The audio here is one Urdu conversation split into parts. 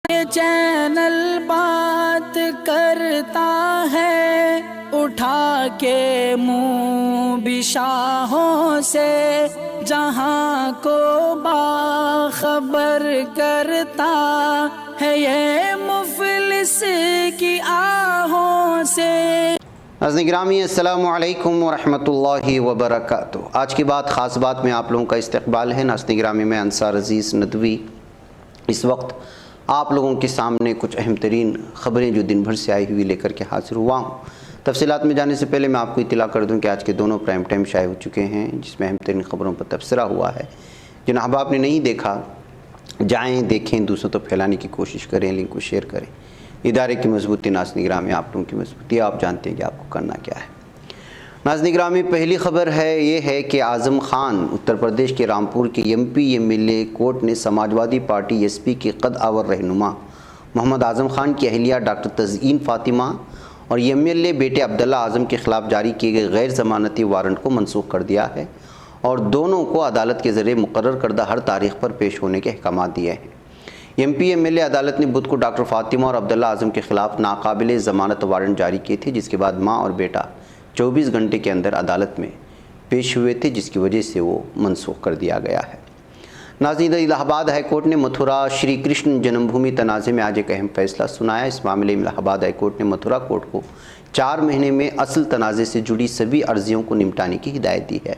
یہ چینل بات کرتا ہے اٹھا کے منہ بھی شاہوں سے، جہاں کو باخبر کرتا ہے یہ مفلس کی آہوں سے۔ ناظرین گرامی السلام علیکم ورحمۃ اللہ وبرکاتہ۔ آج کی بات خاص بات میں آپ لوگوں کا استقبال ہے۔ ناظرین گرامی میں انصار عزیز ندوی اس وقت آپ لوگوں کے سامنے کچھ اہم ترین خبریں جو دن بھر سے آئی ہوئی لے کر کے حاضر ہوا ہوں۔ تفصیلات میں جانے سے پہلے میں آپ کو اطلاع کر دوں کہ آج کے دونوں پرائم ٹائم شائع ہو چکے ہیں، جس میں اہم ترین خبروں پر تبصرہ ہوا ہے۔ جن احباب نے نہیں دیکھا جائیں دیکھیں، دوسروں تک پھیلانے کی کوشش کریں، لنک کو شیئر کریں۔ ادارے کی مضبوطی، ناظرین گرامی آپ لوگوں کی مضبوطی، آپ جانتے ہیں کہ آپ کو کرنا کیا ہے۔ ناظرین گرامی پہلی خبر ہے یہ ہے کہ اعظم خان اتر پردیش کے رامپور کے M P M L A court نے سماجوادی پارٹی ایس پی کے قد آور رہنما محمد اعظم خان کی اہلیہ ڈاکٹر تزئین فاطمہ اور ایم ایل اے بیٹے عبداللہ اعظم کے خلاف جاری کیے گئے غیر ضمانتی وارنٹ کو منسوخ کر دیا ہے اور دونوں کو عدالت کے ذریعے مقرر کردہ ہر تاریخ پر پیش ہونے کے احکامات دیے ہیں۔ ایم پی ایم ایل اے عدالت نے بدھ کو ڈاکٹر فاطمہ اور عبداللہ اعظم کے خلاف ناقابل ضمانت وارنٹ جاری کیے تھے، جس کے بعد ماں اور بیٹا 24 گھنٹے کے اندر عدالت میں پیش ہوئے تھے، جس کی وجہ سے وہ منسوخ کر دیا گیا ہے۔ ناظرین الہ آباد ہائی کورٹ نے متھرا شری کرشن جنم بھومی تنازع میں آج ایک اہم فیصلہ سنایا۔ اس معاملے میں الہ آباد ہائی کورٹ نے متھرا کورٹ کو 4 مہینے میں اصل تنازع سے جڑی سبھی عرضیوں کو نمٹانے کی ہدایت دی ہے۔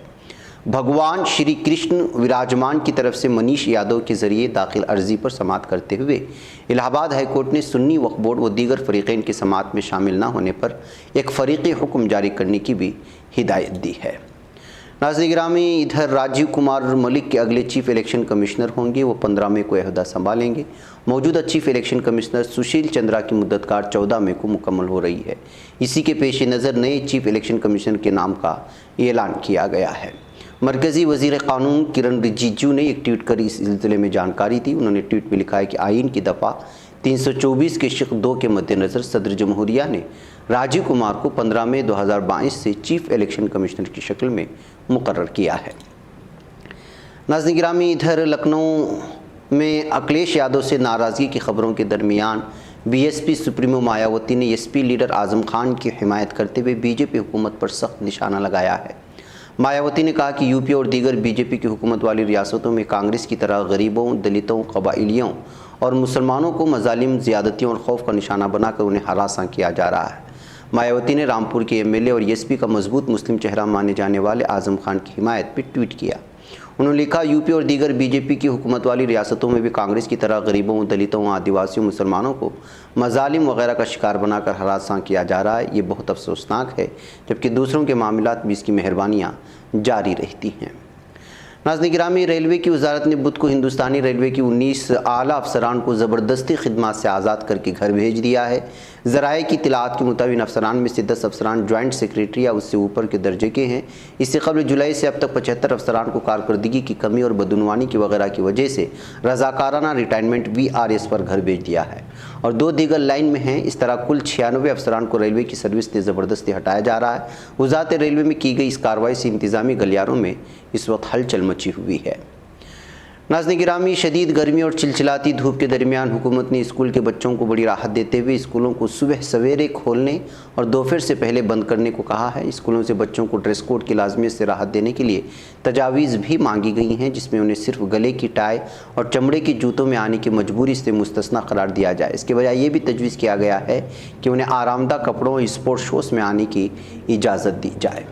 بھگوان شری کرشن وراجمان کی طرف سے منیش یادو کے ذریعے داخل عرضی پر سماعت کرتے ہوئے الہ آباد ہائی کورٹ نے سنی وقف بورڈ و دیگر فریقین کی سماعت میں شامل نہ ہونے پر ایک فریقی حکم جاری کرنے کی بھی ہدایت دی ہے۔ ناظرین گرامی ادھر راجیو کمار ملک کے اگلے چیف الیکشن کمشنر ہوں گے، وہ 15 مئی کو عہدہ سنبھالیں گے۔ موجودہ chief election commissioner Sushil Chandra کی مدت کار 14 مئی کو مکمل ہو رہی ہے۔ اسی کے پیش نظر نئے چیف الیکشن کمشنر کے نام کا اعلان کیا گیا ہے۔ مرکزی وزیر قانون کرن رجیجو نے ایک ٹویٹ کر اس سلسلے میں جانکاری دی۔ انہوں نے ٹویٹ میں لکھا ہے کہ آئین کی دفعہ 324 کے شق 2 کے مد نظر صدر جمہوریہ نے راجیو کمار کو 15 مئی 2022 سے چیف الیکشن کمشنر کی شکل میں مقرر کیا ہے۔ ناظرین گرامی ادھر لکھنؤ میں اکھلیش یادو سے ناراضگی کی خبروں کے درمیان بی ایس پی سپریمو مایاوتی نے S P leader Azam Khan کی حمایت کرتے ہوئے بی جے پی حکومت پر سخت نشانہ لگایا ہے۔ مایاوتی نے کہا کہ یو پی اور دیگر بی جے پی کی حکومت والی ریاستوں میں کانگریس کی طرح غریبوں، دلتوں، قبائلیوں اور مسلمانوں کو مظالم، زیادتیوں اور خوف کا نشانہ بنا کر انہیں ہراساں کیا جا رہا ہے۔ مایاوتی نے رامپور کے ایم ایل اے اور ایس پی کا مضبوط مسلم چہرہ مانے جانے والے اعظم خان کی حمایت پہ ٹویٹ کیا۔ انہوں نے لکھا، یو پی اور دیگر بی جے پی کی حکومت والی ریاستوں میں بھی کانگریس کی طرح غریبوں، دلتوں، آدیواسیوں، مسلمانوں کو مظالم وغیرہ کا شکار بنا کر ہراساں کیا جا رہا ہے۔ یہ بہت افسوسناک ہے، جبکہ دوسروں کے معاملات میں اس کی مہربانیاں جاری رہتی ہیں۔ ناظرین گرامی ریلوے کی وزارت نے بدھ کو ہندوستانی ریلوے کی 19 اعلیٰ افسران کو زبردستی خدمات سے آزاد کر کے گھر بھیج دیا ہے۔ ذرائع کی اطلاعات کے مطابق افسران میں سے 10 افسران جوائنٹ سیکریٹری یا اس سے اوپر کے درجے کے ہیں۔ اس سے قبل جولائی سے اب تک 75 افسران کو کارکردگی کی کمی اور بدعنوانی کی وغیرہ کی وجہ سے رضاکارانہ ریٹائرمنٹ وی آر ایس پر گھر بھیج دیا ہے اور 2 دیگر لائن میں ہیں۔ اس طرح کل 96 افسران کو ریلوے کی سروس سے زبردستی ہٹایا جا رہا ہے۔ وزارت ریلوے میں کی گئی اس کارروائی سے انتظامی گلیاروں میں اس وقت ہلچل مچی ہوئی ہے۔ ناظرین گرامی شدید گرمی اور چلچلاتی دھوپ کے درمیان حکومت نے اسکول کے بچوں کو بڑی راحت دیتے ہوئے اسکولوں کو صبح سویرے کھولنے اور دوپہر سے پہلے بند کرنے کو کہا ہے۔ اسکولوں سے بچوں کو ڈریس کوڈ کی لازمیت سے راحت دینے کے لیے تجاویز بھی مانگی گئی ہیں، جس میں انہیں صرف گلے کی ٹائی اور چمڑے کے جوتوں میں آنے کی مجبوری سے مستثنیٰ قرار دیا جائے۔ اس کے بجائے یہ بھی تجویز کیا گیا ہے کہ انہیں آرام دہ کپڑوں اور اسپورٹ شوز میں آنے کی اجازت دی جائے۔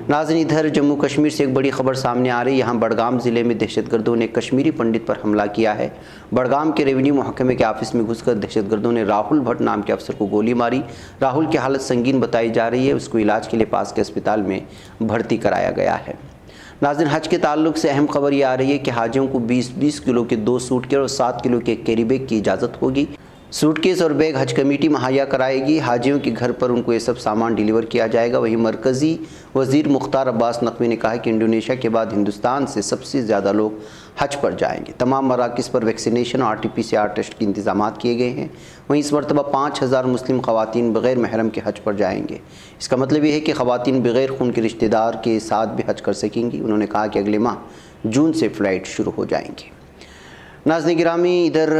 ناظرین ادھر جموں کشمیر سے ایک بڑی خبر سامنے آ رہی ہے۔ یہاں بڑگام ضلع میں دہشت گردوں نے کشمیری پنڈت پر حملہ کیا ہے۔ بڑگام کے ریونیو محکمے کے آفس میں گھس کر دہشت گردوں نے راہل بھٹ نام کے افسر کو گولی ماری۔ راہل کی حالت سنگین بتائی جا رہی ہے، اس کو علاج کے لیے پاس کے اسپتال میں بھرتی کرایا گیا ہے۔ ناظرین حج کے تعلق سے اہم خبر یہ آ رہی ہے کہ حاجیوں کو 20 کلو کے 2 سوٹ کیس اور 7 کلو کے کیری بیگ کی اجازت ہوگی۔ سوٹ کیس اور بیگ حج کمیٹی مہیا کرائے گی۔ حاجیوں کے گھر پر ان کو یہ سب سامان ڈیلیور کیا جائے گا۔ وہیں مرکزی وزیر مختار عباس نقوی نے کہا کہ انڈونیشیا کے بعد ہندوستان سے سب سے زیادہ لوگ حج پر جائیں گے۔ تمام مراکز پر ویکسینیشن اور RT-PCR ٹیسٹ کے انتظامات کیے گئے ہیں۔ وہیں اس مرتبہ 5000 مسلم خواتین بغیر محرم کے حج پر جائیں گے۔ اس کا مطلب یہ ہے کہ خواتین بغیر خون کے رشتہ دار کے ساتھ بھی حج کر سکیں گی۔ انہوں نے کہا کہ اگلے ماہ جون سے فلائٹ شروع ہو جائیں گی۔ ناظرین گرامی ادھر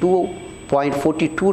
$2.42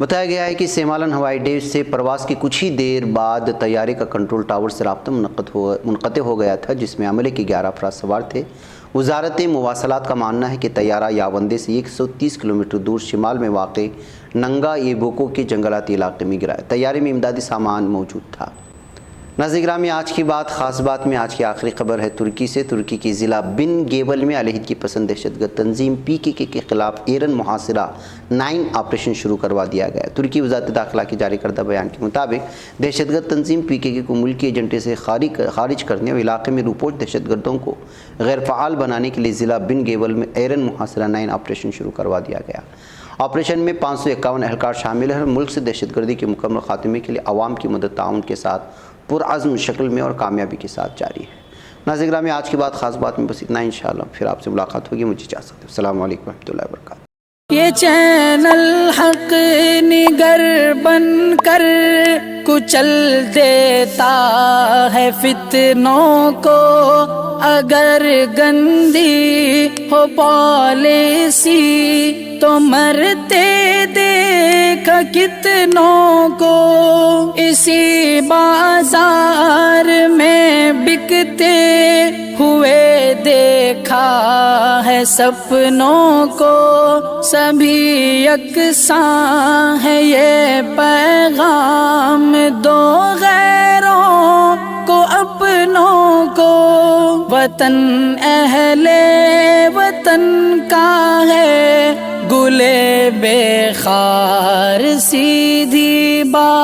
بتایا گیا ہے کہ سیمالن ہوائی اڈے سے پرواز کی کچھ ہی دیر بعد طیارے کا کنٹرول ٹاور سے رابطہ منقطع ہو گیا تھا، جس میں عملے کے 11 افراد سوار تھے۔ وزارت مواصلات کا ماننا ہے کہ طیارہ یاوندے سے 130 کلومیٹر دور شمال میں واقع ننگا ایبوکو کے جنگلاتی علاقے میں گرا۔ طیارے میں امدادی سامان موجود تھا۔ ناظرین گرامی، آج کی بات خاص بات میں آج کی آخری خبر ہے ترکی سے۔ ترکی کی ضلع بن گیبل میں علیحدگی پسند دہشت گرد تنظیم PKK کے خلاف ایرن محاصرہ 9 آپریشن شروع کروا دیا گیا۔ ترکی وزارت داخلہ کے جاری کردہ بیان کے مطابق دہشت گرد تنظیم PKK کو ملکی ایجنڈے سے خارج کرنے اور علاقے میں روپوش دہشت گردوں کو غیر فعال بنانے کے لیے ضلع بن گیبل میں ایرن محاصرہ 9 آپریشن شروع کروا دیا گیا۔ آپریشن میں 551 اہلکار شامل ہیں اور ملک سے دہشت گردی کے مکمل خاتمے کے لیے عوام کی مدد تعاون کے ساتھ پرعزم شکل میں اور کامیابی کے ساتھ جاری ہے۔ ناظرین گرامی، آج کی بات خاص بات میں بس اتنا ہی۔ انشاءاللہ پھر آپ سے ملاقات ہوگی۔ مجھے اجازت دیں۔ السلام علیکم ورحمۃ اللہ وبرکاتہ۔ یہ چینل حق نگر بن کر کچل دیتا ہے فتنوں کو، اگر گندی ہو پالیسی تو مرتے دیکھ کتنوں کو، اسی بازار میں بکتے ہوئے دیکھا ہے سپنوں کو، سبھی یکساں ہے یہ پیغام دو غیروں کو اپنوں کو، وطن اہل وطن کا ہے گلے بے خار سیدھی بات۔